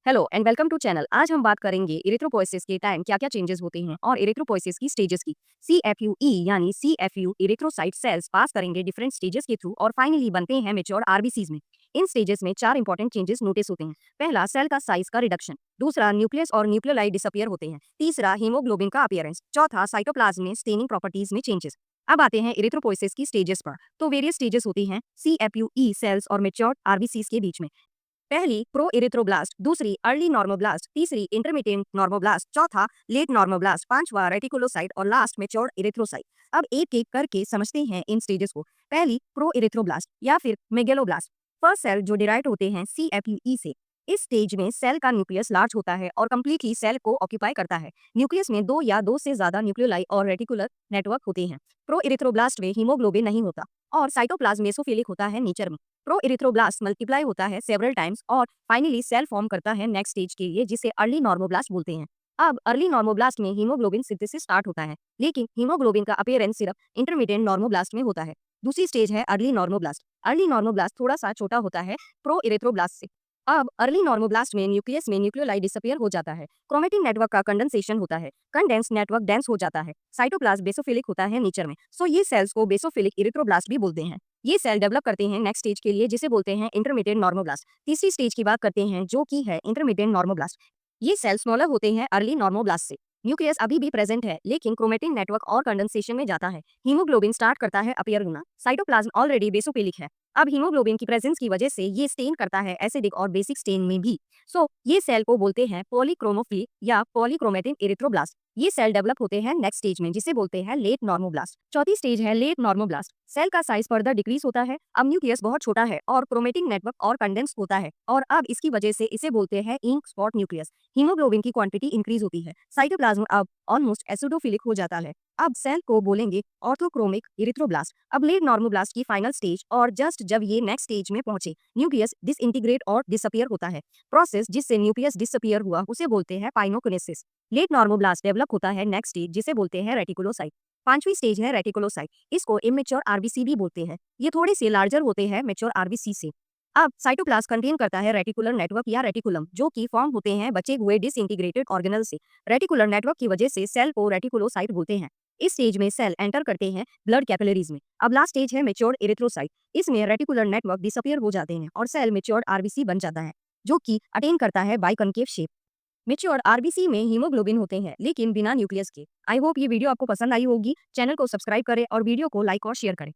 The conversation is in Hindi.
Hello and welcome to channel. आज हम बात करेंगे इरिथ्रोपोइसिस के टाइम क्या-क्या चेंजेस होते हैं और इरिथ्रोपोइसिस की स्टेजेस की। सीएफयूई यानी सीएफयू इरिथ्रोसाइट सेल्स पास करेंगे डिफरेंट स्टेजेस के थ्रू और फाइनली बनते हैं मैच्योर आरबीसीज में। इन स्टेजेस में चार इंपॉर्टेंट चेंजेस नोटिस होते हैं। पहला, सेल का साइज का रिडक्शन। दूसरा, न्यूक्लियस और न्यूक्लियोलाई डिसअपियर होते हैं। तीसरा, हीमोग्लोबिन का अपीयरेंस। चौथा, साइटोप्लाज्म में स्टेनिंग प्रॉपर्टीज में चेंजेस। अब आते हैं इरिथ्रोपोइसिस की स्टेजेस पर। तो वेरियस स्टेजेस होती हैं सीएफयूई सेल्स और मैच्योर आरबीसीज के बीच में। पहली प्रो इरिथ्रोब्लास्ट, दूसरी अर्ली नॉर्मोब्लास्ट, तीसरी इंटरमीडिएट नॉर्मोब्लास्ट, चौथा लेट नॉर्मोब्लास्ट, पांचवा रेटिकुलोसाइट और लास्ट मैच्योर इरिथ्रोसाइट। अब एक एक करके समझते हैं इन स्टेजेस को। पहली, प्रो इरिथ्रोब्लास्ट या फिर मेगेलोब्लास्ट। फर्स्ट सेल जो डिराइव होते हैं सीएफयूई से। इस स्टेज में सेल का न्यूक्लियस लार्ज होता है और कंप्लीटली सेल को ऑक्यूपाई करता है। न्यूक्लियस में दो या दो से ज्यादा न्यूक्लियोलाई और रेटिकुलर नेटवर्क होते हैं। प्रो इरिथ्रोब्लास्ट में हीमोग्लोबिन नहीं होता और साइटोप्लाज्म मेसोफिलिक होता है नेचर में। प्रो इरिथ्रोब्लास्ट मल्टीप्लाई होता है सेवरल टाइम्स और फाइनली सेल फॉर्म करता है नेक्स्ट स्टेज के लिए, जिसे अर्ली नॉर्मोब्लास्ट बोलते हैं। अब अर्ली नॉर्मोब्लास्ट में हीमोग्लोबिन सिंथेसिस स्टार्ट होता है, लेकिन हीमोग्लोबिन का अपीयरेंस सिर्फ इंटरमीडिएट नॉर्मोब्लास्ट में होता है। दूसरी स्टेज है अर्ली नॉर्मोब्लास्ट। अर्ली नॉर्मोब्लास्ट थोड़ा सा छोटा होता है प्रो इरिथ्रोब्लास्ट से। अब अर्ली नॉर्मोब्लास्ट में न्यूक्लियस में न्यूक्लियोलाई डिसअपियर हो जाता है। क्रोमेटिन नेटवर्क का कंडेंसेशन होता है। कंडेंस नेटवर्क डेंस हो जाता है। साइटोप्लाज्म बेसोफिलिक होता है नेचर में, सो ये सेल्स को बेसोफिलिक इरिथ्रोब्लास्ट भी बोलते हैं। ये सेल डेवलप करते हैं नेक्स्ट स्टेज के लिए, जिसे बोलते हैं इंटरमीडिएट नॉर्मोब्लास्ट। तीसरी स्टेज की बात करते हैं जो कि है इंटरमीडिएट नॉर्मोब्लास्ट। ये सेल स्मॉलर होते हैं अर्ली नॉर्मोब्लास्ट से। न्यूक्लियस अभी भी प्रेजेंट है, लेकिन क्रोमेटिन नेटवर्क और कंडेंसेशन में जाता है। हीमोग्लोबिन स्टार्ट करता है अपीयर होना। साइटोप्लाज्म ऑलरेडी बेसोफिलिक है। अब हीमोग्लोबिन की प्रेजेंस की वजह से ये स्टेन करता है एसिडिक और बेसिक स्टेन में भी। ये सेल को बोलते हैं पॉलीक्रोमोफिलिक या पॉलीक्रोमेटिन इरिथ्रोब्लास्ट। ये सेल डेवलप होते हैं नेक्स्ट स्टेज में, जिसे बोलते हैं लेट नॉर्मोब्लास्ट। चौथी स्टेज है लेट नॉर्मोब्लास्ट। सेल का साइज फर्दर डिक्रीज होता है। अब न्यूक्लियस बहुत छोटा है और क्रोमेटिन नेटवर्क और कंडेंस होता है, और अब इसकी वजह से इसे बोलते हैं इंक स्पॉट न्यूक्लियस। हीमोग्लोबिन की क्वांटिटी इंक्रीज होती है। साइटोप्लाज्म अब ऑलमोस्ट एसिडोफिलिक हो जाता है। अब सेल को बोलेंगे ऑर्थोक्रोमिक इरिथ्रोब्लास्ट। अब लेट नॉर्मोब्लास्ट की फाइनल स्टेज, और जस्ट जब ये नेक्स्ट स्टेज में पहुंचे, न्यूक्लियस डिसइंटीग्रेट और डिसअपियर होता है। प्रोसेस जिससे न्यूक्लियस डिसअपियर हुआ उसे बोलते हैं पाइनोकिनेसिस। लेट नॉर्मोब्लास्ट डेवलप होता है नेक्स्ट स्टेज, जिसे बोलते हैं रेटिकुलोसाइट। पांचवी स्टेज है रेटिकुलोसाइट। इसको इमेच्योर आरबीसी भी बोलते हैं। ये थोड़े से लार्जर होते हैं मैच्योर आरबीसी से। अब साइटोप्लाज्म कंटेन करता है रेटिकुलर नेटवर्क या रेटिकुलम, जो कि फॉर्म होते हैं बचे हुए डिसइंटीग्रेटेड ऑर्गेनल से। रेटिकुलर नेटवर्क की वजह से सेल को रेटिकुलोसाइट बोलते हैं। इस स्टेज में सेल एंटर करते हैं ब्लड कैपिलरीज में। अब लास्ट स्टेज है मैच्योर इरिथ्रोसाइट। इसमें रेटिकुलर नेटवर्क डिसअपियर हो जाते हैं और सेल मैच्योर आरबीसी बन जाता है, जो कि अटेन करता है बाइकॉन्केव शेप। मैच्योर आरबीसी में हीमोग्लोबिन होते हैं, लेकिन बिना न्यूक्लियस के। आई होप ये वीडियो आपको पसंद आई होगी। चैनल को सब्सक्राइब करें और वीडियो को लाइक और शेयर करें।